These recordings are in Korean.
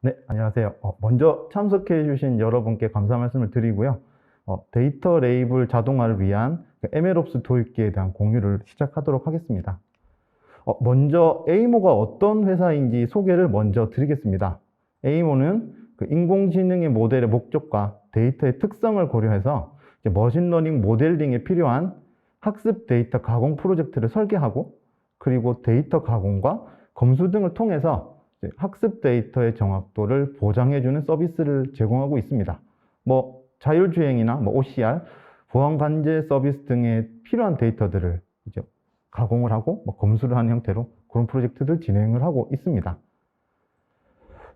네, 안녕하세요. 먼저 참석해 주신 여러분께 감사 말씀을 드리고요. 데이터 레이블 자동화를 위한 MLOps 도입기에 대한 공유를 시작하도록 하겠습니다. 먼저 에이모가 어떤 회사인지 소개를 먼저 드리겠습니다. 에이모는 인공지능의 모델의 목적과 데이터의 특성을 고려해서 머신러닝 모델링에 필요한 학습 데이터 가공 프로젝트를 설계하고, 그리고 데이터 가공과 검수 등을 통해서 학습 데이터의 정확도를 보장해주는 서비스를 제공하고 있습니다. 자율주행이나 OCR, 보안관제 서비스 등에 필요한 데이터들을 이제 가공을 하고 검수를 하는 형태로 그런 프로젝트를 진행을 하고 있습니다.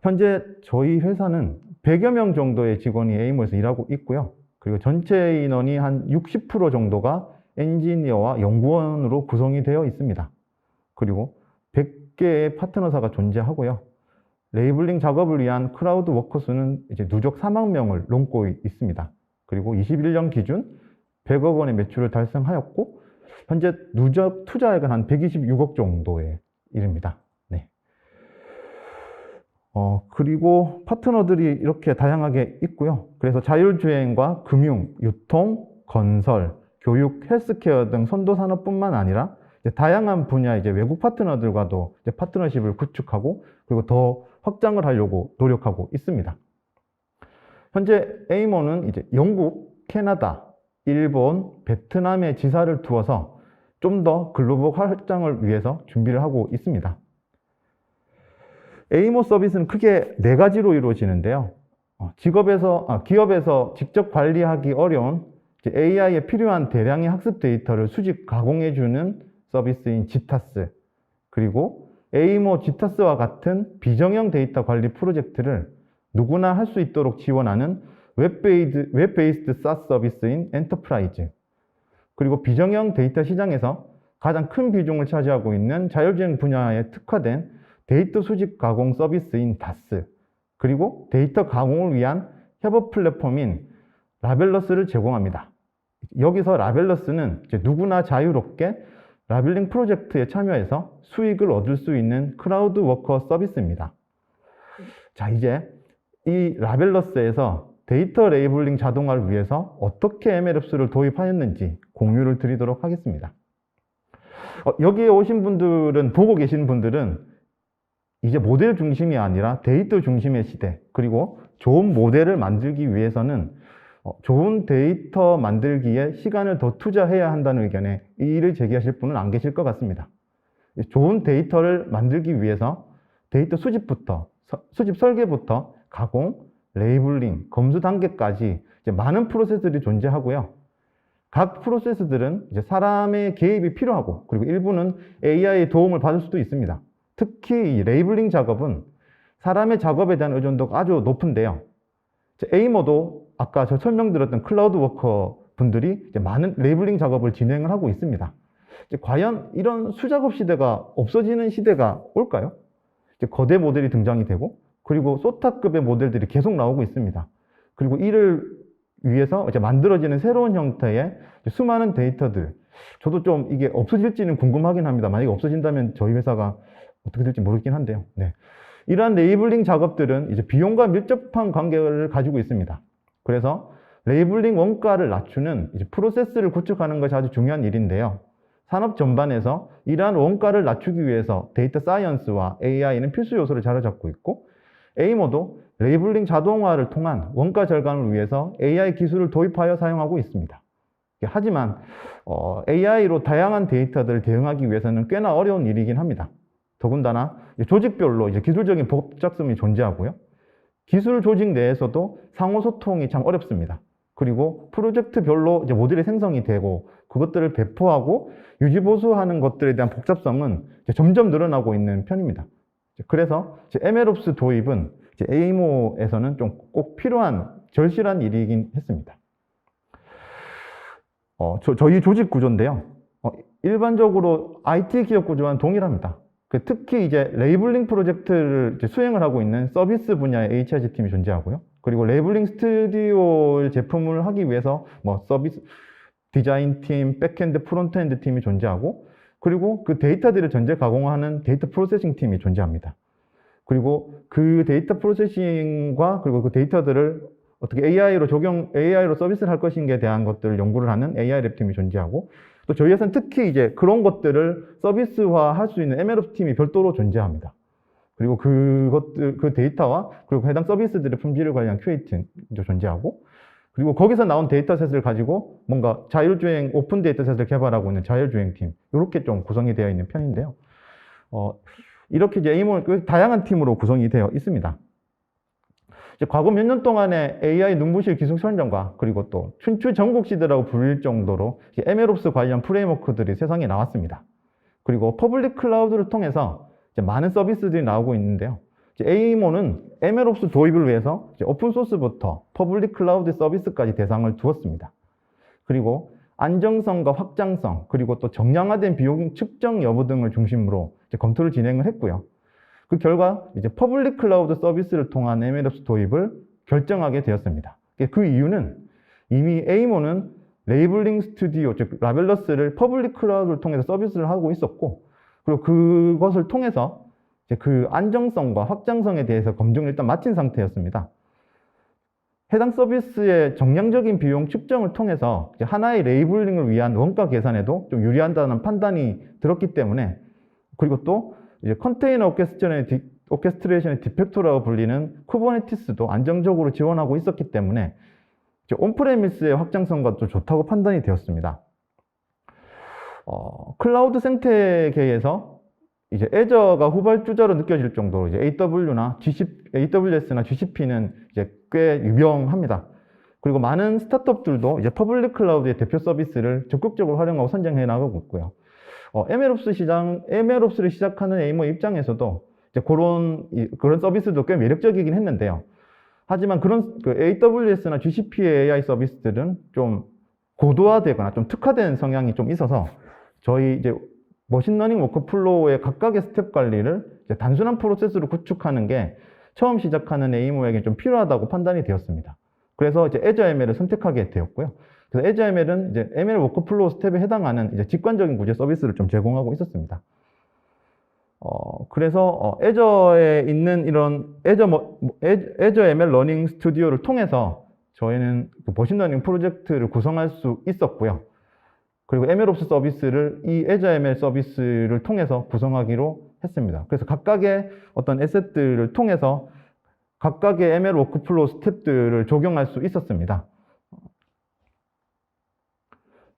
현재 저희 회사는 100여 명 정도의 직원이 에이모에서 일하고 있고요. 그리고 전체 인원이 한 60% 정도가 엔지니어와 연구원으로 구성이 되어 있습니다. 그리고 100개의 파트너사가 존재하고요. 레이블링 작업을 위한 크라우드 워커수는 이제 누적 4만 명을 넘고 있습니다. 그리고 21년 기준 100억 원의 매출을 달성하였고, 현재 누적 투자액은 한 126억 정도에 이릅니다. 네. 그리고 파트너들이 이렇게 다양하게 있고요. 그래서 자율주행과 금융, 유통, 건설, 교육, 헬스케어 등 선도 산업뿐만 아니라 다양한 분야 외국 파트너들과도 파트너십을 구축하고, 그리고 더 확장을 하려고 노력하고 있습니다. 현재 에이모는 영국, 캐나다, 일본, 베트남에 지사를 두어서 좀 더 글로벌 확장을 위해서 준비를 하고 있습니다. 에이모 서비스는 크게 4가지로 이루어지는데요. 기업에서 직접 관리하기 어려운 AI에 필요한 대량의 학습 데이터를 수집, 가공해주는 서비스인 지타스, 그리고 에이모 지타스와 같은 비정형 데이터 관리 프로젝트를 누구나 할 수 있도록 지원하는 웹베이스드 SaaS 서비스인 엔터프라이즈, 그리고 비정형 데이터 시장에서 가장 큰 비중을 차지하고 있는 자율주행 분야에 특화된 데이터 수집 가공 서비스인 다스, 그리고 데이터 가공을 위한 협업 플랫폼인 라벨러스를 제공합니다. 여기서 라벨러스는 누구나 자유롭게 라벨링 프로젝트에 참여해서 수익을 얻을 수 있는 크라우드 워커 서비스입니다. 자, 이제 이 라벨러스에서 데이터 레이블링 자동화를 위해서 어떻게 MLOps를 도입하였는지 공유를 드리도록 하겠습니다. 여기에 오신 분들은, 보고 계신 분들은 이제 모델 중심이 아니라 데이터 중심의 시대, 그리고 좋은 모델을 만들기 위해서는 좋은 데이터 만들기에 시간을 더 투자해야 한다는 의견에 이의를 제기하실 분은 안 계실 것 같습니다. 좋은 데이터를 만들기 위해서 데이터 수집 설계부터 가공, 레이블링, 검수 단계까지 많은 프로세스들이 존재하고요. 각 프로세스들은 사람의 개입이 필요하고, 그리고 일부는 AI의 도움을 받을 수도 있습니다. 특히 이 레이블링 작업은 사람의 작업에 대한 의존도가 아주 높은데요. 에이모도 아까 저 설명드렸던 클라우드 워커 분들이 많은 레이블링 작업을 진행을 하고 있습니다. 과연 이런 수작업 시대가 없어지는 시대가 올까요? 거대 모델이 등장이 되고, 그리고 소타급의 모델들이 계속 나오고 있습니다. 그리고 이를 위해서 만들어지는 새로운 형태의 수많은 데이터들, 저도 좀 이게 없어질지는 궁금하긴 합니다. 만약에 없어진다면 저희 회사가 어떻게 될지 모르겠긴 한데요. 네. 이러한 레이블링 작업들은 비용과 밀접한 관계를 가지고 있습니다. 그래서 레이블링 원가를 낮추는 프로세스를 구축하는 것이 아주 중요한 일인데요. 산업 전반에서 이러한 원가를 낮추기 위해서 데이터 사이언스와 AI는 필수 요소를 자리잡고 있고, 에이모도 레이블링 자동화를 통한 원가 절감을 위해서 AI 기술을 도입하여 사용하고 있습니다. 하지만 AI로 다양한 데이터들을 대응하기 위해서는 꽤나 어려운 일이긴 합니다. 더군다나 조직별로 기술적인 복잡성이 존재하고요. 기술 조직 내에서도 상호소통이 참 어렵습니다. 그리고 프로젝트별로 모델이 생성이 되고 그것들을 배포하고 유지보수하는 것들에 대한 복잡성은 점점 늘어나고 있는 편입니다. 그래서 MLOps 도입은 에이모에서는 좀 꼭 필요한 절실한 일이긴 했습니다. 저희 조직 구조인데요. 일반적으로 IT 기업 구조와는 동일합니다. 특히 레이블링 프로젝트를 수행을 하고 있는 서비스 분야의 HRG 팀이 존재하고요. 그리고 레이블링 스튜디오 제품을 하기 위해서 서비스 디자인 팀, 백엔드, 프론트엔드 팀이 존재하고, 그리고 그 데이터들을 전제 가공하는 데이터 프로세싱 팀이 존재합니다. 그리고 그 데이터 프로세싱과 그리고 그 데이터들을 어떻게 AI로 서비스를 할 것인가에 대한 것들을 연구를 하는 AI 랩 팀이 존재하고, 또 저희 회사는 특히 이제 그런 것들을 서비스화 할 수 있는 MLOps 팀이 별도로 존재합니다. 그리고 그 데이터와 그리고 해당 서비스들의 품질을 관리한 QA 팀도 존재하고, 그리고 거기서 나온 데이터셋을 가지고 뭔가 자율주행 오픈 데이터셋을 개발하고 있는 자율주행팀, 이렇게 좀 구성이 되어 있는 편인데요. 이렇게 이제 에이모는 다양한 팀으로 구성이 되어 있습니다. 이제 과거 몇 년 동안의 AI 눈부실 기술 선정과 그리고 또 춘추 전국시대라고 불릴 정도로 MLOps 관련 프레임워크들이 세상에 나왔습니다. 그리고 퍼블릭 클라우드를 통해서 이제 많은 서비스들이 나오고 있는데요. 에이모는 MLOps 도입을 위해서 오픈소스부터 퍼블릭 클라우드 서비스까지 대상을 두었습니다. 그리고 안정성과 확장성, 그리고 또 정량화된 비용 측정 여부 등을 중심으로 검토를 진행을 했고요. 그 결과 이제 퍼블릭 클라우드 서비스를 통한 MLOps 도입을 결정하게 되었습니다. 그 이유는 이미 에이모는 레이블링 스튜디오, 즉 라벨러스를 퍼블릭 클라우드를 통해서 서비스를 하고 있었고, 그리고 그것을 통해서 그 안정성과 확장성에 대해서 검증을 일단 마친 상태였습니다. 해당 서비스의 정량적인 비용 측정을 통해서 하나의 레이블링을 위한 원가 계산에도 좀 유리한다는 판단이 들었기 때문에, 그리고 또 이제 컨테이너 오케스트레이션의 디팩토라고 불리는 쿠버네티스도 안정적으로 지원하고 있었기 때문에 온프레미스의 확장성과 또 좋다고 판단이 되었습니다. 클라우드 생태계에서 이제 애저가 후발주자로 느껴질 정도로 이제 AWS나 GCP는 이제 꽤 유명합니다. 그리고 많은 스타트업들도 이제 퍼블릭 클라우드의 대표 서비스를 적극적으로 활용하고 선정해 나가고 있고요. MLOps를 시작하는 에이모 입장에서도 이제 그런 서비스도 꽤 매력적이긴 했는데요. 하지만 그런 AWS나 GCP의 AI 서비스들은 좀 고도화되거나 좀 특화된 성향이 좀 있어서 저희 이제 머신러닝 워크플로우의 각각의 스텝 관리를 이제 단순한 프로세스로 구축하는 게 처음 시작하는 에이모에게 좀 필요하다고 판단이 되었습니다. 그래서 이제 애저 ML을 선택하게 되었고요. 그래서 애저 ML은 이제 ML 워크플로우 스텝에 해당하는 이제 직관적인 구제 서비스를 좀 제공하고 있었습니다. 그래서 애저에 있는 이런 애저 ML 러닝 스튜디오를 통해서 저희는 그 머신러닝 프로젝트를 구성할 수 있었고요. 그리고 MLOps 서비스를 이 애저 ML 서비스를 통해서 구성하기로 했습니다. 그래서 각각의 어떤 에셋들을 통해서 각각의 ML 워크플로우 스텝들을 적용할 수 있었습니다.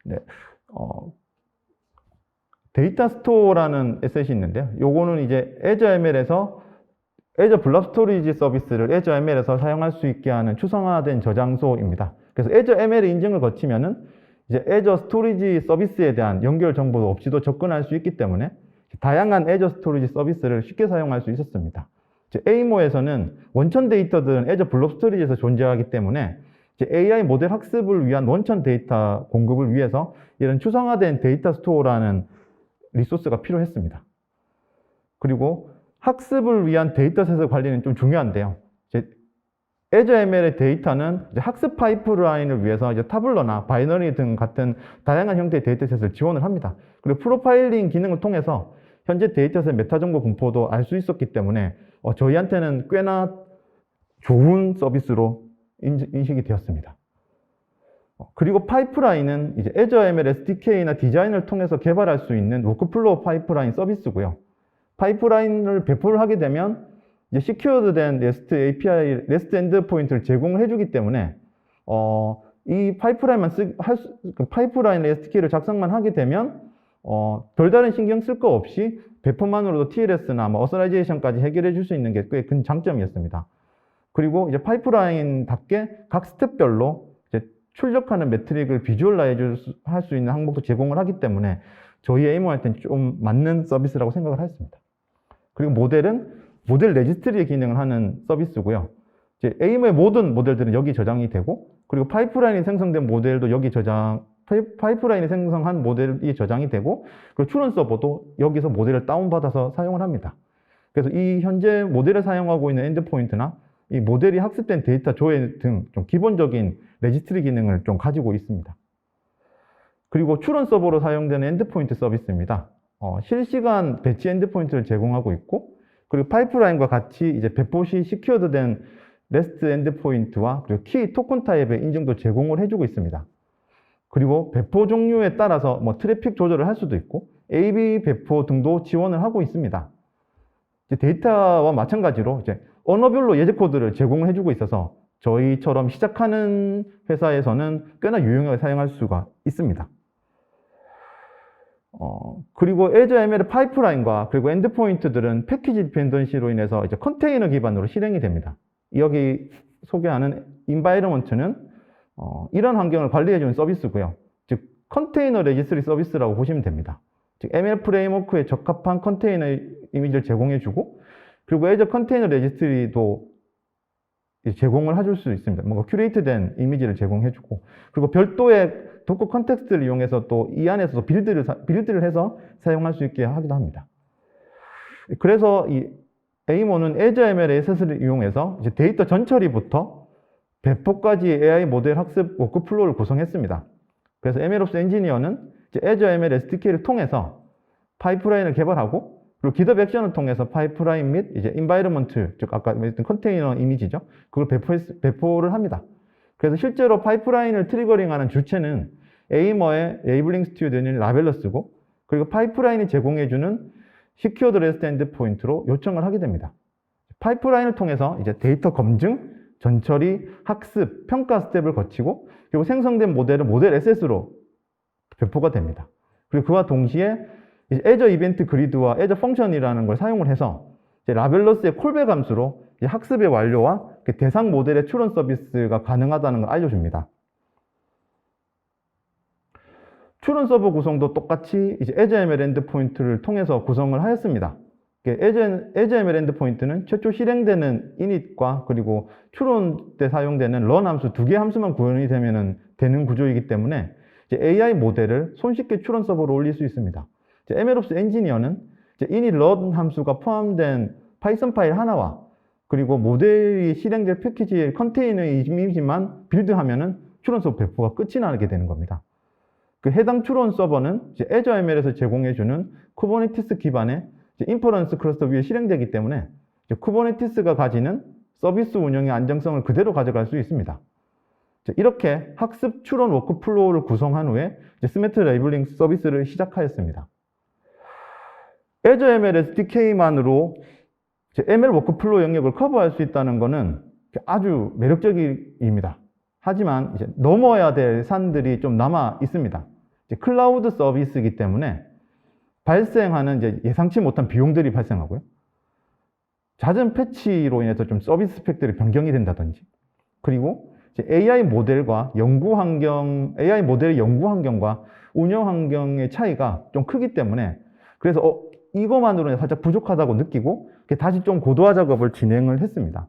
네, 데이터 스토어라는 에셋이 있는데요. 요거는 이제 애저 ML에서 애저 블랍 스토리지 서비스를 애저 ML에서 사용할 수 있게 하는 추상화된 저장소입니다. 그래서 애저 ML 인증을 거치면은 이제 애저 스토리지 서비스에 대한 연결 정보 없이도 접근할 수 있기 때문에 다양한 애저 스토리지 서비스를 쉽게 사용할 수 있었습니다. 에이모에서는 원천 데이터들은 애저 블록 스토리지에서 존재하기 때문에 AI 모델 학습을 위한 원천 데이터 공급을 위해서 이런 추상화된 데이터 스토어라는 리소스가 필요했습니다. 그리고 학습을 위한 데이터셋의 관리는 좀 중요한데요. 애저 ML의 데이터는 학습 파이프라인을 위해서 타블러나 바이너리 등 같은 다양한 형태의 데이터셋을 지원을 합니다. 그리고 프로파일링 기능을 통해서 현재 데이터셋 메타 정보 분포도 알 수 있었기 때문에 저희한테는 꽤나 좋은 서비스로 인식이 되었습니다. 그리고 파이프라인은 이제 애저 ML SDK나 디자인을 통해서 개발할 수 있는 워크플로우 파이프라인 서비스고요. 파이프라인을 배포를 하게 되면 이제 시큐어드된 REST API, REST 엔드포인트를 제공을 해주기 때문에 이 파이프라인 SDK를 작성만 하게 되면 별다른 신경 쓸 거 없이 배포만으로도 TLS나 어서라이제이션까지 해결해 줄 수 있는 게 꽤 큰 장점이었습니다. 그리고 이제 파이프라인답게 각 스텝별로 이제 출력하는 매트릭을 비주얼라이즈 할 수 있는 항목도 제공을 하기 때문에 저희 에이모한테는 좀 맞는 서비스라고 생각을 했습니다. 그리고 모델 레지스트리의 기능을 하는 서비스고요. 이제 에이모의 모든 모델들은 여기 저장이 되고, 그리고 파이프라인이 생성된 모델도 여기 파이프라인이 생성한 모델이 저장이 되고, 그리고 추론 서버도 여기서 모델을 다운받아서 사용을 합니다. 그래서 이 현재 모델을 사용하고 있는 엔드포인트나 이 모델이 학습된 데이터 조회 등 좀 기본적인 레지스트리 기능을 좀 가지고 있습니다. 그리고 추론 서버로 사용되는 엔드포인트 서비스입니다. 실시간 배치 엔드포인트를 제공하고 있고, 그리고 파이프라인과 같이 이제 배포 시 시큐어드된 REST 엔드포인트와 그리고 키 토큰 타입의 인증도 제공을 해주고 있습니다. 그리고 배포 종류에 따라서 뭐 트래픽 조절을 할 수도 있고 AB 배포 등도 지원을 하고 있습니다. 이제 데이터와 마찬가지로 이제 언어별로 예제 코드를 제공을 해주고 있어서 저희처럼 시작하는 회사에서는 꽤나 유용하게 사용할 수가 있습니다. 그리고 Azure ML 파이프라인과 그리고 엔드포인트들은 패키지 디펜던시로 인해서 이제 컨테이너 기반으로 실행이 됩니다. 여기 소개하는 인바이러먼트는 이런 환경을 관리해주는 서비스고요. 즉 컨테이너 레지스트리 서비스라고 보시면 됩니다. 즉 ML 프레임워크에 적합한 컨테이너 이미지를 제공해주고 그리고 Azure 컨테이너 레지스트리도 제공을 해줄 수 있습니다. 뭔가 큐레이트된 이미지를 제공해주고 그리고 별도의 도커 컨텍스트를 이용해서 또 이 안에서 빌드를 해서 사용할 수 있게 하기도 합니다. 그래서 이 에이모는 Azure ML 에셋을 이용해서 이제 데이터 전처리부터 배포까지 AI 모델 학습 워크플로우를 구성했습니다. 그래서 MLOps 엔지니어는 이제 Azure ML SDK를 통해서 파이프라인을 개발하고 그리고 GitHub 액션을 통해서 파이프라인 및 이제 environment, 즉 아까 말했던 컨테이너 이미지죠. 그걸 배포를 합니다. 그래서 실제로 파이프라인을 트리거링하는 주체는 에이머의 레이블링 스튜디오인 라벨러스고 그리고 파이프라인이 제공해주는 시큐어드 REST 엔드포인트로 요청을 하게 됩니다. 파이프라인을 통해서 이제 데이터 검증, 전처리, 학습, 평가 스텝을 거치고 그리고 생성된 모델은 모델 에셋으로 배포가 됩니다. 그리고 그와 동시에 이제 Azure 이벤트 그리드와 Azure 펑션이라는 걸 사용을 해서 이제 라벨러스의 콜백 함수로 이제 학습의 완료와 그 대상 모델의 추론 서비스가 가능하다는 걸 알려줍니다. 추론 서버 구성도 똑같이 이제 Azure ML 엔드포인트를 통해서 구성을 하였습니다. Azure ML 엔드포인트는 최초 실행되는 init과 그리고 추론 때 사용되는 run 함수 두 개의 함수만 구현이 되는 구조이기 때문에 이제 AI 모델을 손쉽게 추론 서버로 올릴 수 있습니다. MLOps 엔지니어는 이제 init run 함수가 포함된 파이썬 파일 하나와 그리고 모델이 실행될 패키지의 컨테이너 이미지만 빌드하면은 추론 서버 배포가 끝이 나게 되는 겁니다. 그 해당 추론 서버는 이제 Azure ML에서 제공해주는 쿠버네티스 기반의 인퍼런스 클러스터 위에 실행되기 때문에 쿠버네티스가 가지는 서비스 운영의 안정성을 그대로 가져갈 수 있습니다. 이렇게 학습 추론 워크플로우를 구성한 후에 스마트 레이블링 서비스를 시작하였습니다. Azure ML SDK만으로 ML 워크플로우 영역을 커버할 수 있다는 것은 아주 매력적입니다. 하지만 이제 넘어야 될 산들이 좀 남아 있습니다. 클라우드 서비스이기 때문에 발생하는 이제 예상치 못한 비용들이 발생하고요. 잦은 패치로 인해서 좀 서비스 스펙들이 변경이 된다든지, 그리고 이제 AI 모델의 연구 환경과 운영 환경의 차이가 좀 크기 때문에 그래서 이것만으로는 살짝 부족하다고 느끼고 다시 좀 고도화 작업을 진행을 했습니다.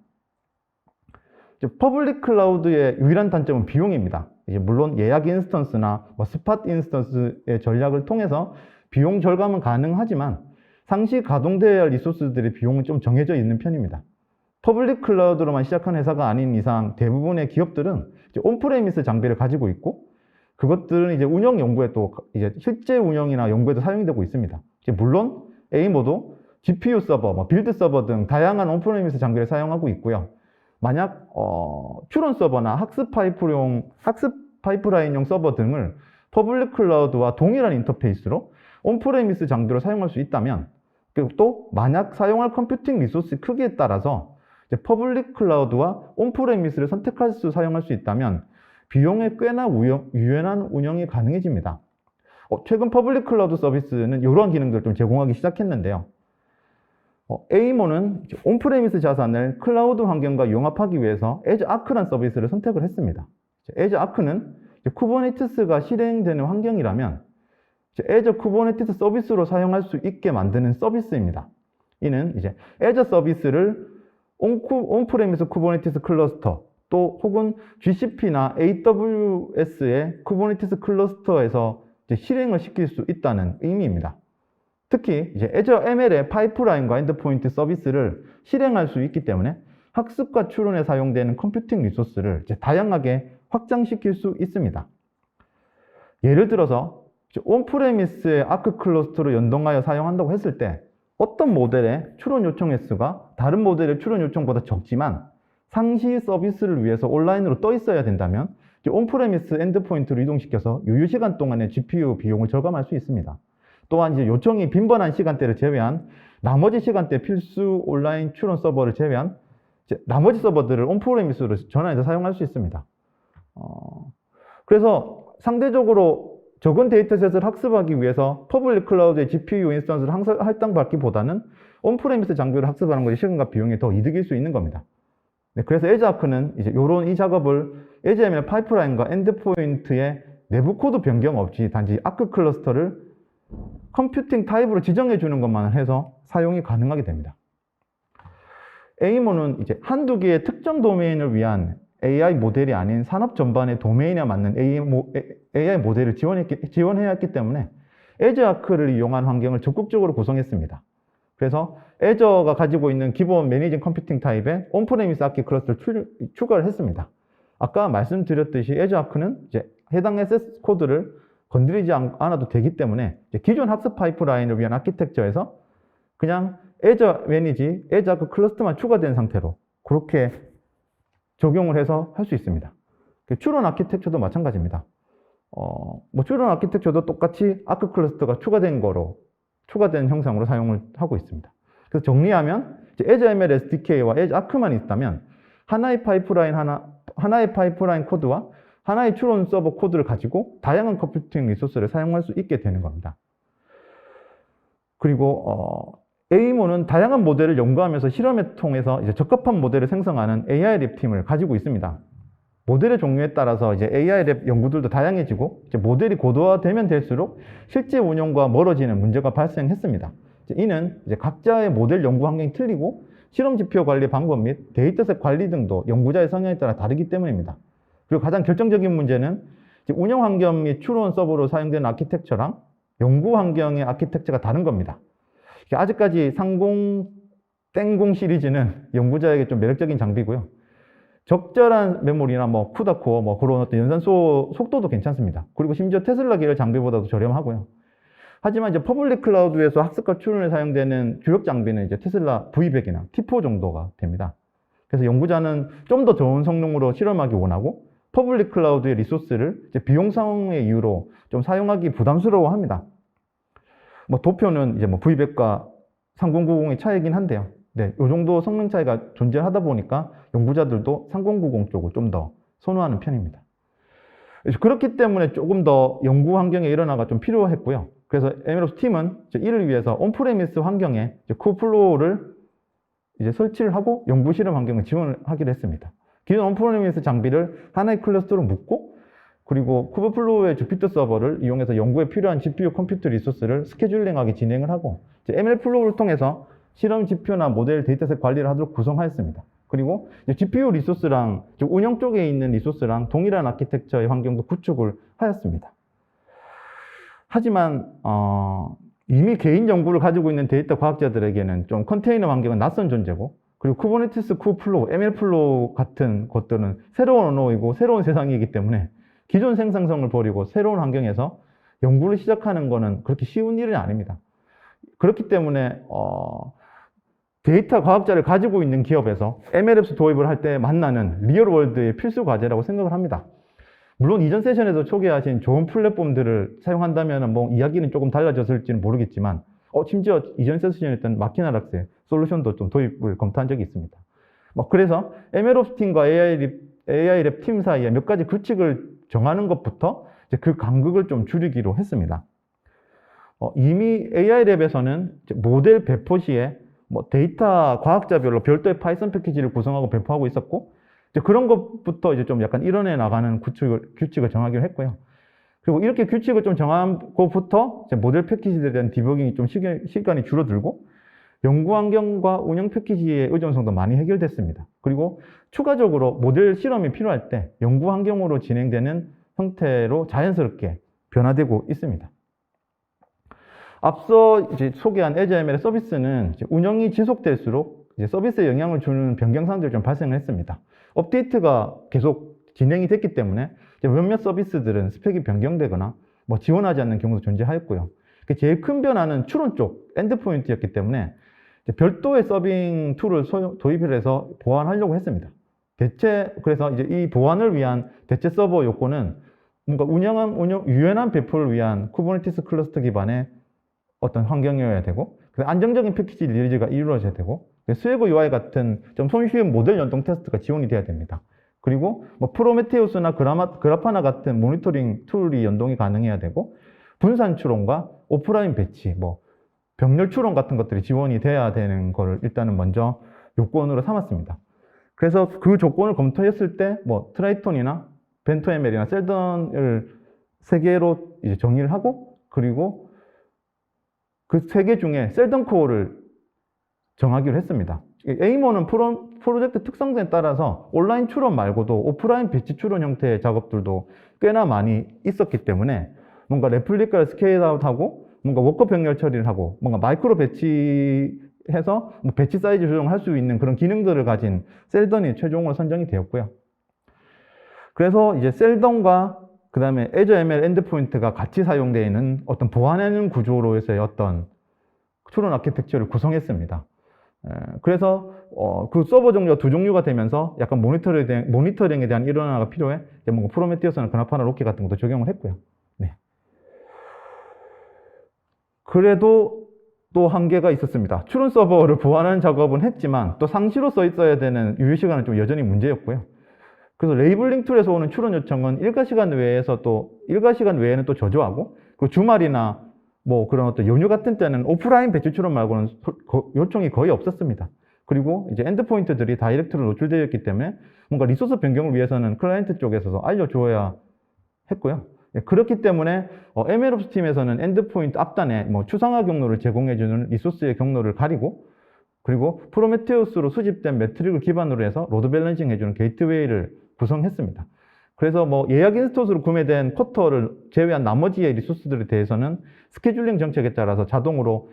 퍼블릭 클라우드의 유일한 단점은 비용입니다. 물론 예약 인스턴스나 스팟 인스턴스의 전략을 통해서 비용 절감은 가능하지만 상시 가동되어야 할 리소스들의 비용은 좀 정해져 있는 편입니다. 퍼블릭 클라우드로만 시작한 회사가 아닌 이상 대부분의 기업들은 온프레미스 장비를 가지고 있고 그것들은 이제 운영 연구에 또 이제 실제 운영이나 연구에도 사용되고 있습니다. 물론 에이모도 GPU 서버, 빌드 서버 등 다양한 온프레미스 장비를 사용하고 있고요. 만약 추론 서버나 학습 파이프라인용 서버 등을 퍼블릭 클라우드와 동일한 인터페이스로 온프레미스 장비로 사용할 수 있다면 그리고 또 만약 사용할 컴퓨팅 리소스 크기에 따라서 퍼블릭 클라우드와 온프레미스를 사용할 수 있다면 비용에 꽤나 유연한 운영이 가능해집니다. 최근 퍼블릭 클라우드 서비스는 이러한 기능들을 좀 제공하기 시작했는데요. 에이모는 온프레미스 자산을 클라우드 환경과 융합하기 위해서 Azure Arc라는 서비스를 선택을 했습니다. Azure Arc는 쿠버네티스가 실행되는 환경이라면 Azure 쿠버네티스 서비스로 사용할 수 있게 만드는 서비스입니다. 이는 이제 Azure 서비스를 온프레미스 쿠버네티스 클러스터 또 혹은 GCP나 AWS의 쿠버네티스 클러스터에서 실행을 시킬 수 있다는 의미입니다. 특히 이제 Azure ML의 파이프라인과 엔드포인트 서비스를 실행할 수 있기 때문에 학습과 추론에 사용되는 컴퓨팅 리소스를 다양하게 확장시킬 수 있습니다. 예를 들어서 온프레미스의 아크 클러스터로 연동하여 사용한다고 했을 때 어떤 모델의 출원 요청 횟수가 다른 모델의 출원 요청보다 적지만 상시 서비스를 위해서 온라인으로 떠 있어야 된다면 온프레미스 엔드포인트로 이동시켜서 유효 시간 동안의 GPU 비용을 절감할 수 있습니다. 또한 이제 요청이 빈번한 시간대를 제외한 나머지 시간대 필수 온라인 출원 서버를 제외한 나머지 서버들을 온프레미스로 전환해서 사용할 수 있습니다. 그래서 상대적으로 적은 데이터셋을 학습하기 위해서 퍼블릭 클라우드의 GPU 인스턴스를 할당받기보다는 온프레미스 장비를 학습하는 것이 시간과 비용이 더 이득일 수 있는 겁니다. 네, 그래서 에즈아크는 이제 이 작업을 에즈ML 파이프라인과 엔드포인트의 내부 코드 변경 없이 단지 아크 클러스터를 컴퓨팅 타입으로 지정해 주는 것만 해서 사용이 가능하게 됩니다. 에이모는 이제 한두 개의 특정 도메인을 위한 AI 모델이 아닌 산업 전반의 도메인에 맞는 AI 모델을 지원해야 했기 때문에 에즈아크를 이용한 환경을 적극적으로 구성했습니다. 그래서 에저가 가지고 있는 기본 매니징 컴퓨팅 타입에 온프레미스 아키 클러스터를 추가를 했습니다. 아까 말씀드렸듯이 에즈아크는 이제 해당 SS 코드를 건드리지 않아도 되기 때문에 기존 학습 파이프라인을 위한 아키텍처에서 그냥 에저 매니지, 에즈아크 클러스터만 추가된 상태로 그렇게 적용을 해서 할 수 있습니다. 추론 아키텍처도 마찬가지입니다. 추론 아키텍처도 똑같이 아크 클러스터가 추가된 형상으로 사용을 하고 있습니다. 그래서 정리하면 에즈ML SDK와 에즈아크만 있다면 하나의 파이프라인 코드와 하나의 추론 서버 코드를 가지고 다양한 컴퓨팅 리소스를 사용할 수 있게 되는 겁니다. 그리고 에이모는 다양한 모델을 연구하면서 실험을 통해서 이제 적합한 모델을 생성하는 AI 랩 팀을 가지고 있습니다. 모델의 종류에 따라서 이제 AI 랩 연구들도 다양해지고 이제 모델이 고도화되면 될수록 실제 운용과 멀어지는 문제가 발생했습니다. 이는 이제 각자의 모델 연구 환경이 틀리고 실험 지표 관리 방법 및 데이터셋 관리 등도 연구자의 성향에 따라 다르기 때문입니다. 그리고 가장 결정적인 문제는 운영 환경 및 추론 서버로 사용되는 아키텍처랑 연구 환경의 아키텍처가 다른 겁니다. 아직까지 30땡공 시리즈는 연구자에게 좀 매력적인 장비고요. 적절한 메모리나 쿠다코어 그런 어떤 연산 속도도 괜찮습니다. 그리고 심지어 테슬라 계열 장비보다도 저렴하고요. 하지만 이제 퍼블릭 클라우드에서 학습과 추론에 사용되는 주력 장비는 이제 테슬라 V100이나 T4 정도가 됩니다. 그래서 연구자는 좀 더 좋은 성능으로 실험하기 원하고 퍼블릭 클라우드의 리소스를 이제 비용상의 이유로 좀 사용하기 부담스러워 합니다. 도표는 이제 V100과 3090의 차이긴 한데요. 네, 이 정도 성능 차이가 존재하다 보니까 연구자들도 3090 쪽을 좀 더 선호하는 편입니다. 그렇기 때문에 조금 더 연구 환경의 일원화가 좀 필요했고요. 그래서 MLOps 팀은 이를 위해서 온프레미스 환경에 쿠플로우를 이제 설치를 하고 연구 실험 환경을 지원을 하기로 했습니다. 기존 온프레미스 장비를 하나의 클러스터로 묶고 그리고 쿠버플로우의 주피터 서버를 이용해서 연구에 필요한 GPU 컴퓨터 리소스를 스케줄링하게 진행을 하고 ML플로우를 통해서 실험 지표나 모델 데이터셋 관리를 하도록 구성하였습니다. 그리고 GPU 리소스랑 운영 쪽에 있는 리소스랑 동일한 아키텍처의 환경도 구축을 하였습니다. 하지만 이미 개인 연구를 가지고 있는 데이터 과학자들에게는 좀 컨테이너 환경은 낯선 존재고 그리고 쿠버네티스 쿠플로우, ML플로우 같은 것들은 새로운 언어이고 새로운 세상이기 때문에 기존 생산성을 버리고 새로운 환경에서 연구를 시작하는 것은 그렇게 쉬운 일은 아닙니다. 그렇기 때문에 데이터 과학자를 가지고 있는 기업에서 MLOps 도입을 할 때 만나는 리얼월드의 필수 과제라고 생각을 합니다. 물론 이전 세션에서 소개하신 좋은 플랫폼들을 사용한다면 이야기는 조금 달라졌을지는 모르겠지만 심지어 이전 세션이었던 마키나락스의 솔루션도 좀 도입을 검토한 적이 있습니다. 그래서 MLOps 팀과 AI랩 팀 사이에 몇 가지 규칙을 정하는 것부터 이제 그 간극을 좀 줄이기로 했습니다. 이미 AI랩에서는 모델 배포 시에 데이터 과학자별로 별도의 파이썬 패키지를 구성하고 배포하고 있었고 이제 그런 것부터 이제 좀 약간 일원해 나가는 규칙을 정하기로 했고요. 그리고 이렇게 규칙을 좀 정한 것부터 모델 패키지들에 대한 디버깅이 좀 시간이 줄어들고 연구 환경과 운영 패키지의 의존성도 많이 해결됐습니다. 그리고 추가적으로 모델 실험이 필요할 때 연구 환경으로 진행되는 형태로 자연스럽게 변화되고 있습니다. 앞서 이제 소개한 에즈ML의 서비스는 운영이 지속될수록 서비스에 영향을 주는 변경사항들이 좀 발생했습니다. 업데이트가 계속 진행이 됐기 때문에 몇몇 서비스들은 스펙이 변경되거나 지원하지 않는 경우도 존재하였고요. 제일 큰 변화는 추론 쪽 엔드포인트였기 때문에 별도의 서빙 툴을 도입을 해서 보완하려고 했습니다. 그래서 이제 이 보완을 위한 대체 서버 요건은 뭔가 유연한 배포를 위한 쿠버네티스 클러스터 기반의 어떤 환경이어야 되고, 안정적인 패키지 릴리즈가 이루어져야 되고, 스웨그 UI 같은 좀 손쉬운 모델 연동 테스트가 지원이 돼야 됩니다. 그리고 뭐 프로메테우스나 그라파나 같은 모니터링 툴이 연동이 가능해야 되고, 분산 추론과 오프라인 배치, 뭐 병렬 추론 같은 것들이 지원이 돼야 되는 거를 일단은 먼저 요건으로 삼았습니다. 그래서 그 조건을 검토했을 때 뭐 트라이톤이나 벤토ML이나 셀던을 세 개로 이제 정의를 하고, 그리고 그 세 개 중에 셀던 코어를 정하기로 했습니다. 에이모는 프로젝트 특성에 따라서 온라인 추론 말고도 오프라인 배치 추론 형태의 작업들도 꽤나 많이 있었기 때문에 뭔가 레플리카를 스케일 아웃하고 뭔가 워커 병렬 처리를 하고 뭔가 마이크로 배치해서 뭐 배치 사이즈 조정할 수 있는 그런 기능들을 가진 셀던이 최종으로 선정이 되었고요. 그래서 이제 셀던과 그 다음에 Azure ML 엔드포인트가 같이 사용되어 있는 어떤 보완하는 구조로서의 어떤 추론 아키텍처를 구성했습니다. 그래서 그 서버 종류가 두 종류가 되면서 약간 모니터링에 대한 일원화가 필요해 뭔가 프로메테우스나 그나파나 로키 같은 것도 적용을 했고요. 네. 그래도 또 한계가 있었습니다. 추론 서버를 보완하는 작업은 했지만 또 상시로 써 있어야 되는 유효 시간은 좀 여전히 문제였고요. 그래서 레이블링 툴에서 오는 추론 요청은 일과 시간 외에는 또 저조하고, 그 주말이나 뭐 그런 어떤 연휴 같은 때는 오프라인 배치 추론 말고는 요청이 거의 없었습니다. 그리고 이제 엔드포인트들이 다이렉트로 노출되어 있기 때문에 뭔가 리소스 변경을 위해서는 클라이언트 쪽에서도 알려줘야 했고요. 그렇기 때문에 MLOps 팀에서는 엔드포인트 앞단에 뭐 추상화 경로를 제공해주는 리소스의 경로를 가리고, 그리고 프로메테우스로 수집된 매트릭을 기반으로 해서 로드 밸런싱 해주는 게이트웨이를 구성했습니다. 그래서 뭐 예약 인스턴스로 구매된 쿼터를 제외한 나머지의 리소스들에 대해서는 스케줄링 정책에 따라서 자동으로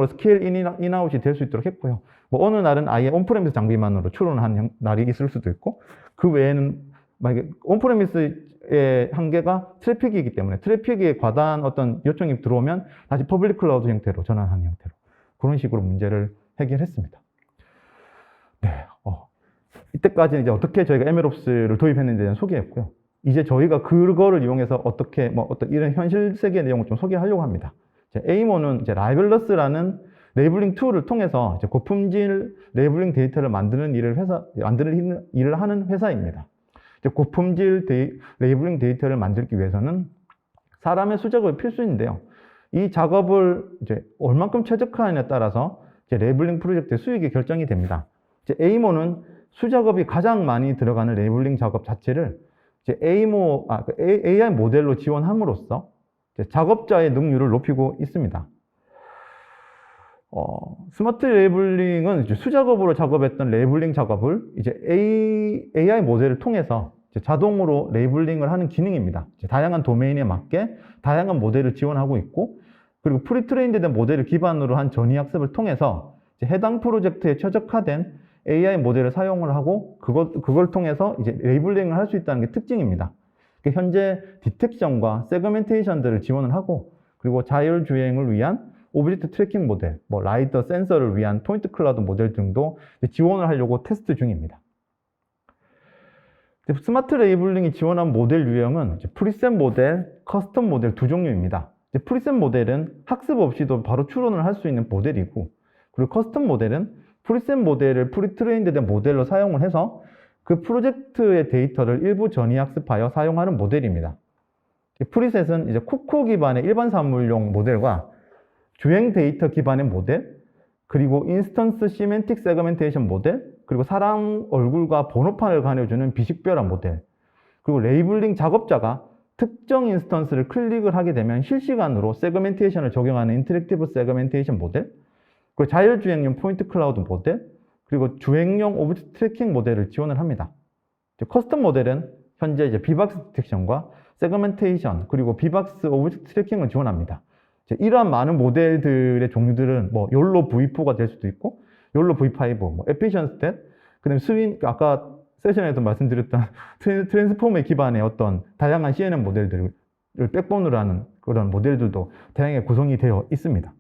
스케일 인아웃이 될 수 있도록 했고요. 뭐 어느 날은 아예 온프레미스 장비만으로 추론하는 날이 있을 수도 있고, 그 외에는 만약에 온프레미스의 한계가 트래픽이기 때문에 트래픽에 과다한 어떤 요청이 들어오면 다시 퍼블릭 클라우드 형태로 전환하는 형태로 그런 식으로 문제를 해결했습니다. 네, 이때까지는 이제 어떻게 저희가 MLOps를 도입했는지에 대한 소개였고요. 이제 저희가 그거를 이용해서 어떻게 어떤 이런 현실 세계의 내용을 좀 소개하려고 합니다. 에이모는 이제 라이블러스라는 레이블링 툴을 통해서 이제 고품질 레이블링 데이터를 만드는 일을 하는 회사입니다. 이제 고품질 레이블링 데이터를 만들기 위해서는 사람의 수작업이 필수인데요. 이 작업을 이제 얼만큼 최적화하느냐에 따라서 이제 레이블링 프로젝트의 수익이 결정이 됩니다. 이제 에이모는 수작업이 가장 많이 들어가는 레이블링 작업 자체를 이제 AI 모델로 지원함으로써 이제 작업자의 능률을 높이고 있습니다. 스마트 레이블링은 이제 수작업으로 작업했던 레이블링 작업을 이제 AI 모델을 통해서 이제 자동으로 레이블링을 하는 기능입니다. 이제 다양한 도메인에 맞게 다양한 모델을 지원하고 있고, 그리고 프리트레인드된 모델을 기반으로 한 전위 학습을 통해서 이제 해당 프로젝트에 최적화된 AI 모델을 사용을 하고 그걸 통해서 이제 레이블링을 할 수 있다는 게 특징입니다. 현재 디텍션과 세그멘테이션들을 지원을 하고, 그리고 자율주행을 위한 오브젝트 트래킹 모델, 뭐 라이더 센서를 위한 포인트 클라우드 모델 등도 지원을 하려고 테스트 중입니다. 스마트 레이블링이 지원한 모델 유형은 프리셋 모델, 커스텀 모델 두 종류입니다. 프리셋 모델은 학습 없이도 바로 추론을 할 수 있는 모델이고, 그리고 커스텀 모델은 프리셋 모델을 프리트레인드된 모델로 사용을 해서 그 프로젝트의 데이터를 일부 전위 학습하여 사용하는 모델입니다. 프리셋은 이제 코코 기반의 일반 사물용 모델과 주행 데이터 기반의 모델, 그리고 인스턴스 시멘틱 세그멘테이션 모델, 그리고 사람 얼굴과 번호판을 가려주는 비식별화 모델, 그리고 레이블링 작업자가 특정 인스턴스를 클릭을 하게 되면 실시간으로 세그멘테이션을 적용하는 인터랙티브 세그멘테이션 모델, 그리고 자율주행용 포인트 클라우드 모델, 그리고 주행용 오브젝트 트래킹 모델을 지원을 합니다. 커스텀 모델은 현재 이제 비박스 디텍션과 세그멘테이션, 그리고 비박스 오브젝트 트래킹을 지원합니다. 이러한 많은 모델들의 종류들은 뭐 YOLO V4가 될 수도 있고, YOLO V5, 뭐 Efficient Stat, 그다음에 스윈, 아까 세션에서 말씀드렸던 트랜스폼에 기반의 어떤 다양한 CNN 모델들을 백본으로 하는 그런 모델들도 다양하게 구성이 되어 있습니다.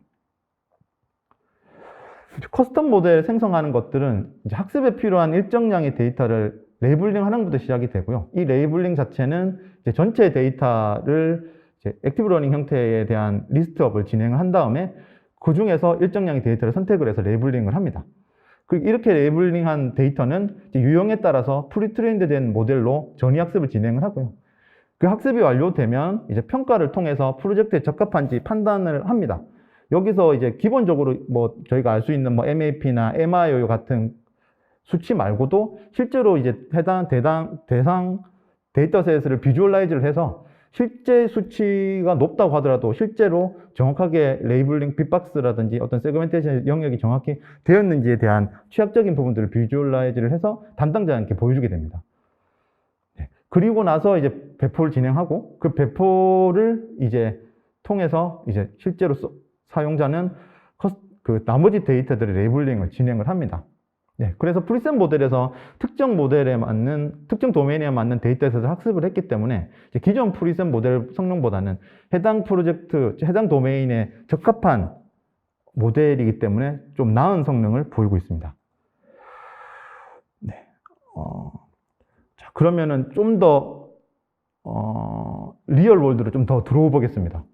커스텀 모델 생성하는 것들은 이제 학습에 필요한 일정량의 데이터를 레이블링 하는 것부터 시작이 되고요. 이 레이블링 자체는 이제 전체 데이터를 이제 액티브 러닝 형태에 대한 리스트업을 진행을 한 다음에 그 중에서 일정량의 데이터를 선택을 해서 레이블링을 합니다. 그리고 이렇게 레이블링한 데이터는 이제 유형에 따라서 프리트레인드 된 모델로 전위 학습을 진행을 하고요. 그 학습이 완료되면 이제 평가를 통해서 프로젝트에 적합한지 판단을 합니다. 여기서 이제 기본적으로 뭐 저희가 알 수 있는 뭐 MAP나 MIO 같은 수치 말고도 실제로 이제 해당 대상 데이터셋을 비주얼라이즈를 해서 실제 수치가 높다고 하더라도 실제로 정확하게 레이블링 빅박스라든지 어떤 세그멘테이션 영역이 정확히 되었는지에 대한 취약적인 부분들을 비주얼라이즈를 해서 담당자한테 보여주게 됩니다. 그리고 나서 이제 배포를 진행하고 그 배포를 이제 통해서 이제 실제로 사용자는 그 나머지 데이터들의 레이블링을 진행을 합니다. 네, 그래서 프리셋 모델에서 특정 모델에 맞는, 특정 도메인에 맞는 데이터셋을 학습을 했기 때문에 이제 기존 프리셋 모델 성능보다는 해당 프로젝트, 해당 도메인에 적합한 모델이기 때문에 좀 나은 성능을 보이고 있습니다. 네, 자, 그러면은 좀 더, 리얼 월드로 좀 더 들어오 보겠습니다.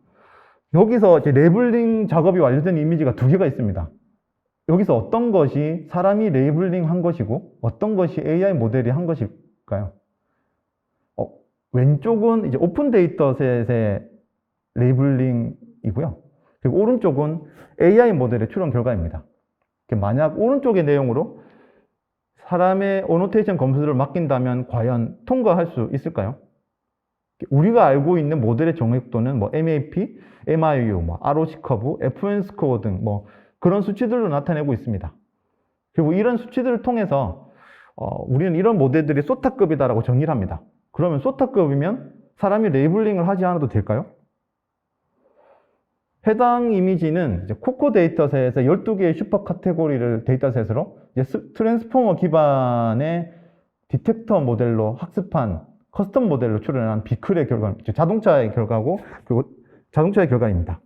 여기서 이제 레이블링 작업이 완료된 이미지가 두 개가 있습니다. 여기서 어떤 것이 사람이 레이블링 한 것이고 어떤 것이 AI 모델이 한 것일까요? 왼쪽은 이제 오픈 데이터셋의 레이블링이고요. 그리고 오른쪽은 AI 모델의 추론 결과입니다. 만약 오른쪽의 내용으로 사람의 어노테이션 검수를 맡긴다면 과연 통과할 수 있을까요? 우리가 알고 있는 모델의 정확도는 뭐 MAP, MIU, 뭐 ROC 커브, FN 스코어 등 뭐 그런 수치들로 나타내고 있습니다. 그리고 이런 수치들을 통해서 우리는 이런 모델들이 소타급이다라고 정의를 합니다. 그러면 소타급이면 사람이 레이블링을 하지 않아도 될까요? 해당 이미지는 이제 코코 데이터셋에서 12개의 슈퍼 카테고리를 데이터셋으로 이제 트랜스포머 기반의 디텍터 모델로 학습한 커스텀 모델로 출연한 비클의 결과, 자동차의 결과고, 그리고 자동차의 결과입니다.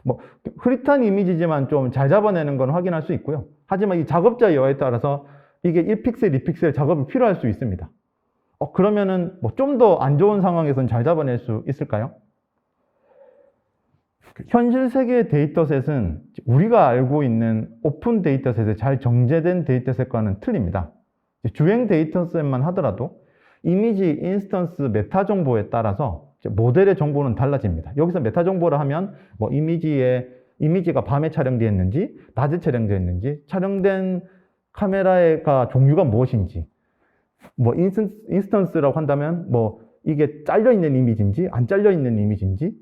뭐 흐릿한 이미지지만 좀 잘 잡아내는 건 확인할 수 있고요. 하지만 이 작업자의 여에 따라서 이게 1픽셀, 2픽셀 작업이 필요할 수 있습니다. 그러면은 뭐 좀 더 안 좋은 상황에서는 잘 잡아낼 수 있을까요? 현실 세계의 데이터셋은 우리가 알고 있는 오픈 데이터셋에 잘 정제된 데이터셋과는 틀립니다. 주행 데이터셋만 하더라도 이미지, 인스턴스, 메타 정보에 따라서 모델의 정보는 달라집니다. 여기서 메타 정보를 하면 뭐 이미지가 밤에 촬영되었는지, 낮에 촬영되었는지, 촬영된 카메라가 종류가 무엇인지, 뭐 인스턴스라고 한다면 뭐 이게 잘려 있는 이미지인지 안 잘려 있는 이미지인지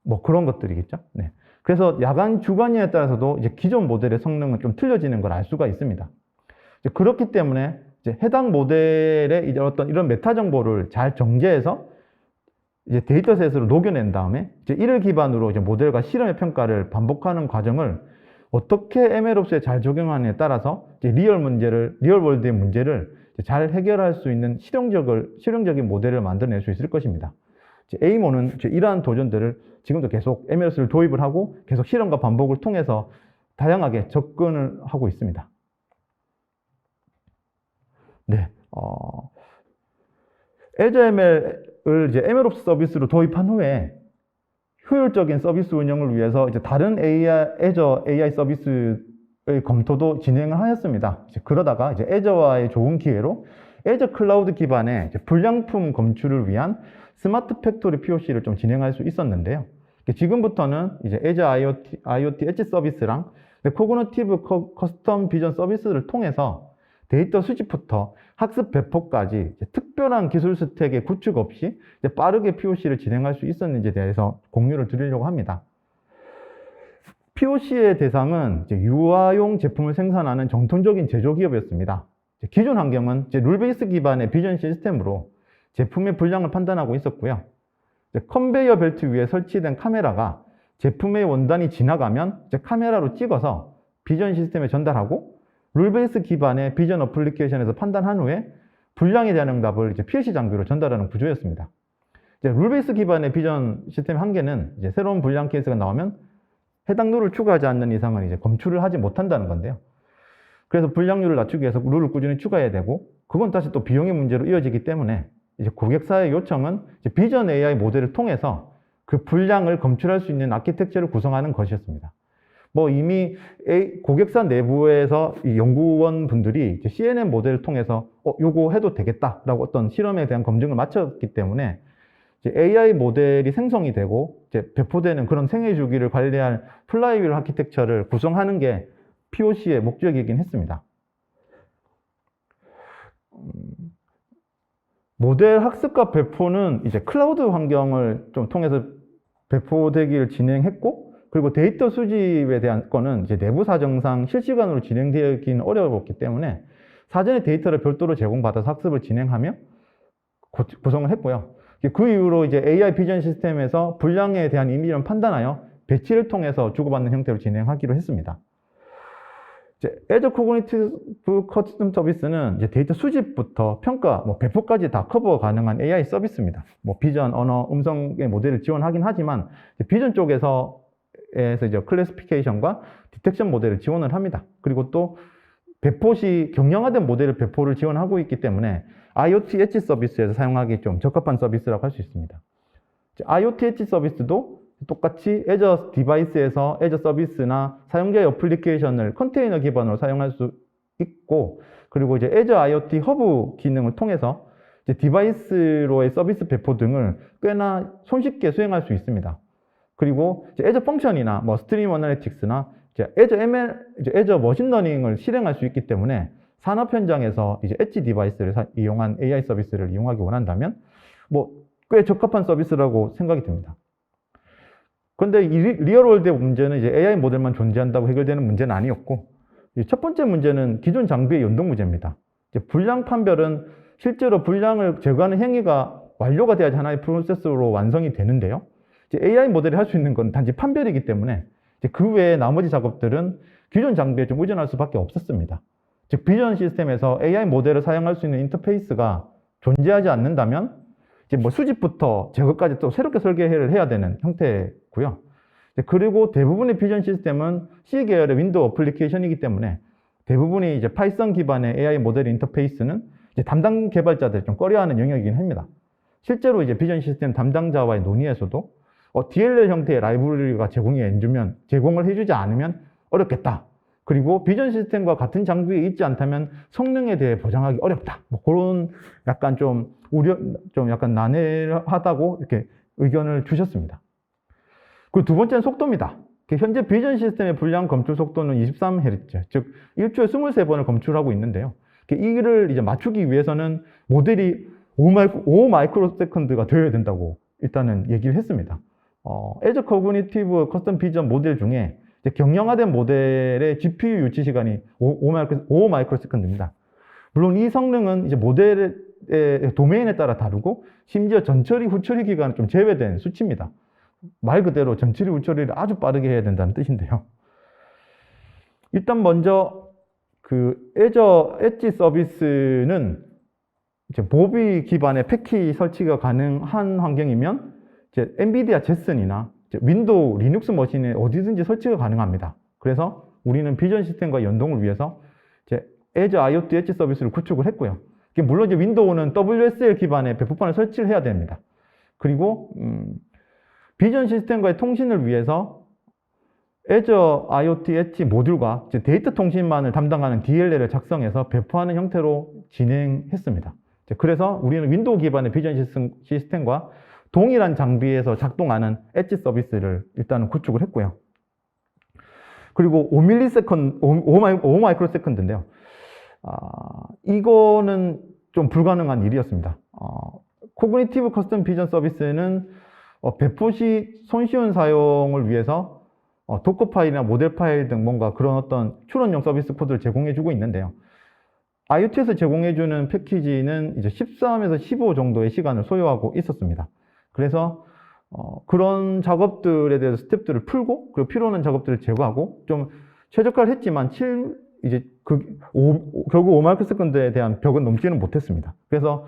뭐 그런 것들이겠죠. 네. 그래서 야간 주간에 따라서도 이제 기존 모델의 성능은 좀 틀려지는 걸 알 수가 있습니다. 그렇기 때문에 이제 해당 모델의 이제 어떤 이런 메타 정보를 잘 정제해서 이제 데이터셋으로 녹여낸 다음에 이제 이를 기반으로 이제 모델과 실험의 평가를 반복하는 과정을 어떻게 MLOps에 잘 적용하느냐에 따라서 이제 리얼 월드의 문제를 잘 해결할 수 있는 실용적인 모델을 만들어낼 수 있을 것입니다. 에이모는 이러한 도전들을 지금도 계속 MLOps를 도입을 하고 계속 실험과 반복을 통해서 다양하게 접근을 하고 있습니다. 네, 애저ML을 이제 MLOps 서비스로 도입한 후에 효율적인 서비스 운영을 위해서 이제 다른 애저 AI 서비스의 검토도 진행을 하였습니다. 그러다가 이제 애저와의 좋은 기회로 애저 클라우드 기반의 이제 불량품 검출을 위한 스마트 팩토리 POC를 좀 진행할 수 있었는데요. 지금부터는 이제 애저 IoT 엣지 서비스랑 코그니티브 커스텀 비전 서비스를 통해서 데이터 수집부터 학습 배포까지 특별한 기술 스택의 구축 없이 빠르게 POC를 진행할 수 있었는지에 대해서 공유를 드리려고 합니다. POC의 대상은 유아용 제품을 생산하는 정통적인 제조기업이었습니다. 기존 환경은 룰베이스 기반의 비전 시스템으로 제품의 분량을 판단하고 있었고요. 컨베이어 벨트 위에 설치된 카메라가 제품의 원단이 지나가면 카메라로 찍어서 비전 시스템에 전달하고 룰베이스 기반의 비전 어플리케이션에서 판단한 후에 분량에 대한 응답을 PLC 장비로 전달하는 구조였습니다. 이제 룰 베이스 기반의 비전 시스템 한계는 이제 새로운 불량 케이스가 나오면 해당 룰을 추가하지 않는 이상은 이제 검출을 하지 못한다는 건데요. 그래서 불량률을 낮추기 위해서 룰을 꾸준히 추가해야 되고, 그건 다시 또 비용의 문제로 이어지기 때문에 이제 고객사의 요청은 이제 비전 AI 모델을 통해서 그 불량을 검출할 수 있는 아키텍처를 구성하는 것이었습니다. 뭐 이미 고객사 내부에서 이 연구원 분들이 CNN 모델을 통해서 요거 해도 되겠다라고 어떤 실험에 대한 검증을 마쳤기 때문에 이제 AI 모델이 생성이 되고 이제 배포되는 그런 생애 주기를 관리할 플라이휠 아키텍처를 구성하는 게 POC의 목적이긴 했습니다. 모델 학습과 배포는 이제 클라우드 환경을 좀 통해서 배포되기를 진행했고, 그리고 데이터 수집에 대한 거는 이제 내부 사정상 실시간으로 진행되기는 어려웠기 때문에 사전에 데이터를 별도로 제공받아서 학습을 진행하며 구성을 했고요. 그 이후로 이제 AI 비전 시스템에서 불량에 대한 이미지를 판단하여 배치를 통해서 주고받는 형태로 진행하기로 했습니다. Azure Cognitive Custom Service는 이제 데이터 수집부터 평가, 배포까지 다 커버 가능한 AI 서비스입니다. 비전, 언어, 음성의 모델을 지원하긴 하지만 비전 쪽에서 이제 클래시피케이션과 디텍션 모델을 지원을 합니다. 그리고 또 배포 시 경량화된 모델을 배포를 지원하고 있기 때문에 IoT 엣지 서비스에서 사용하기 좀 적합한 서비스라고 할 수 있습니다. IoT 엣지 서비스도 똑같이 Azure 디바이스에서 Azure 서비스나 사용자의 어플리케이션을 컨테이너 기반으로 사용할 수 있고, 그리고 이제 Azure IoT 허브 기능을 통해서 이제 디바이스로의 서비스 배포 등을 꽤나 손쉽게 수행할 수 있습니다. 그리고 이제 Azure 펑션이나 스트림 어널리틱스나 이제 Azure ML, 이제 Azure 머신러닝을 실행할 수 있기 때문에 산업 현장에서 이제 엣지 디바이스를 이용한 AI 서비스를 이용하기 원한다면 꽤 적합한 서비스라고 생각이 듭니다. 그런데 이 리얼월드의 문제는 이제 AI 모델만 존재한다고 해결되는 문제는 아니었고, 첫 번째 문제는 기존 장비의 연동 문제입니다. 이제 불량 판별은 실제로 불량을 제거하는 행위가 완료가 돼야지 하나의 프로세스로 완성이 되는데요. 이제 AI 모델이 할 수 있는 건 단지 판별이기 때문에 이제 그 외에 나머지 작업들은 기존 장비에 좀 의존할 수밖에 없었습니다. 즉 비전 시스템에서 AI 모델을 사용할 수 있는 인터페이스가 존재하지 않는다면 이제 수집부터 제거까지 또 새롭게 설계를 해야 되는 형태고요. 그리고 대부분의 비전 시스템은 C 계열의 윈도우 어플리케이션이기 때문에 대부분이 이제 파이썬 기반의 AI 모델 인터페이스는 이제 담당 개발자들이 좀 꺼려하는 영역이긴 합니다. 실제로 이제 비전 시스템 담당자와의 논의에서도 DLL 형태의 라이브러리가 제공을 해주지 않으면 어렵겠다. 그리고 비전 시스템과 같은 장비에 있지 않다면 성능에 대해 보장하기 어렵다. 그런 약간 좀 약간 난해하다고 이렇게 의견을 주셨습니다. 그리고 두 번째는 속도입니다. 현재 비전 시스템의 불량 검출 속도는 23Hz, 즉 1초에 23번을 검출하고 있는데요. 이를 이제 맞추기 위해서는 모델이 5 마이크로세컨드가 되어야 된다고 일단은 얘기를 했습니다. Azure Cognitive Custom Vision 모델 중에 경량화된 모델의 GPU 유치 시간이 5 마이크로세컨드입니다. 물론 이 성능은 이제 모델의 도메인에 따라 다르고 심지어 전처리, 후처리 기간은 좀 제외된 수치입니다. 말 그대로 전처리, 후처리를 아주 빠르게 해야 된다는 뜻인데요. 일단 먼저 그 Azure 엣지 서비스는 이제 모비 기반의 패키지 설치가 가능한 환경이면 이제 엔비디아 제슨이나 윈도우, 리눅스 머신에 어디든지 설치가 가능합니다. 그래서 우리는 비전 시스템과 연동을 위해서 이제 Azure IoT 엣지 서비스를 구축을 했고요. 물론 이제 윈도우는 WSL 기반의 배포판을 설치를 해야 됩니다. 그리고 비전 시스템과의 통신을 위해서 Azure IoT 엣지 모듈과 데이터 통신만을 담당하는 DLL을 작성해서 배포하는 형태로 진행했습니다. 그래서 우리는 윈도우 기반의 비전 시스템과 동일한 장비에서 작동하는 엣지 서비스를 일단은 구축을 했고요. 그리고 5 마이크로세컨드인데요. 이거는 좀 불가능한 일이었습니다. 코그니티브 커스텀 비전 서비스는 배포 시 손쉬운 사용을 위해서 도커 파일이나 모델 파일 등 뭔가 그런 어떤 추론용 서비스 코드를 제공해주고 있는데요. IoT에서 제공해주는 패키지는 이제 13에서 15 정도의 시간을 소요하고 있었습니다. 그래서 그런 작업들에 대해서 스텝들을 풀고 그리고 필요한 작업들을 제거하고 좀 최적화를 했지만 결국 5 마이크로세컨드에 대한 벽은 넘지는 못했습니다. 그래서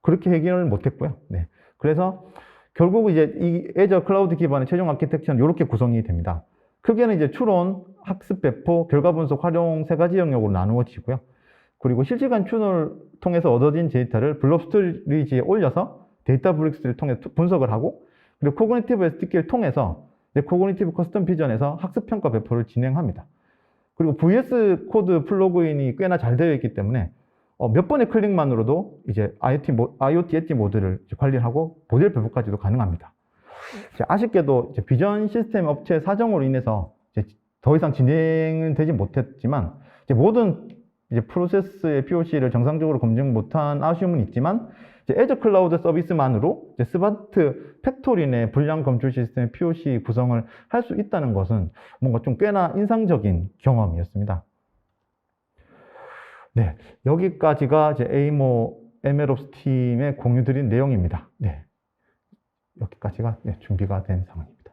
그렇게 해결을 못했고요. 네. 그래서 결국 이제 이 애저 클라우드 기반의 최종 아키텍처는 이렇게 구성이 됩니다. 크게는 이제 추론, 학습 배포, 결과 분석, 활용 세 가지 영역으로 나누어지고요. 그리고 실시간 추론을 통해서 얻어진 데이터를 블록 스토리지에 올려서 데이터 브릭스를 통해 분석을 하고, 그리고 코그니티브 SDK를 통해서 코그니티브 커스텀 비전에서 학습 평가 배포를 진행합니다. 그리고 VS 코드 플러그인이 꽤나 잘 되어 있기 때문에 몇 번의 클릭만으로도 이제 IoT 엣지 모드를 관리하고 모델 배포까지도 가능합니다. 아쉽게도 이제 비전 시스템 업체 사정으로 인해서 이제 더 이상 진행은 되지 못했지만, 이제 모든 이제 프로세스의 POC를 정상적으로 검증 못한 아쉬움은 있지만, 이제 애저 클라우드 서비스만으로 이제 스마트 팩토리 내 불량 검출 시스템 POC 구성을 할 수 있다는 것은 뭔가 좀 꽤나 인상적인 경험이었습니다. 네, 여기까지가 이제 에이모 MLOps 팀의 공유드린 내용입니다. 네, 여기까지가 준비가 된 상황입니다.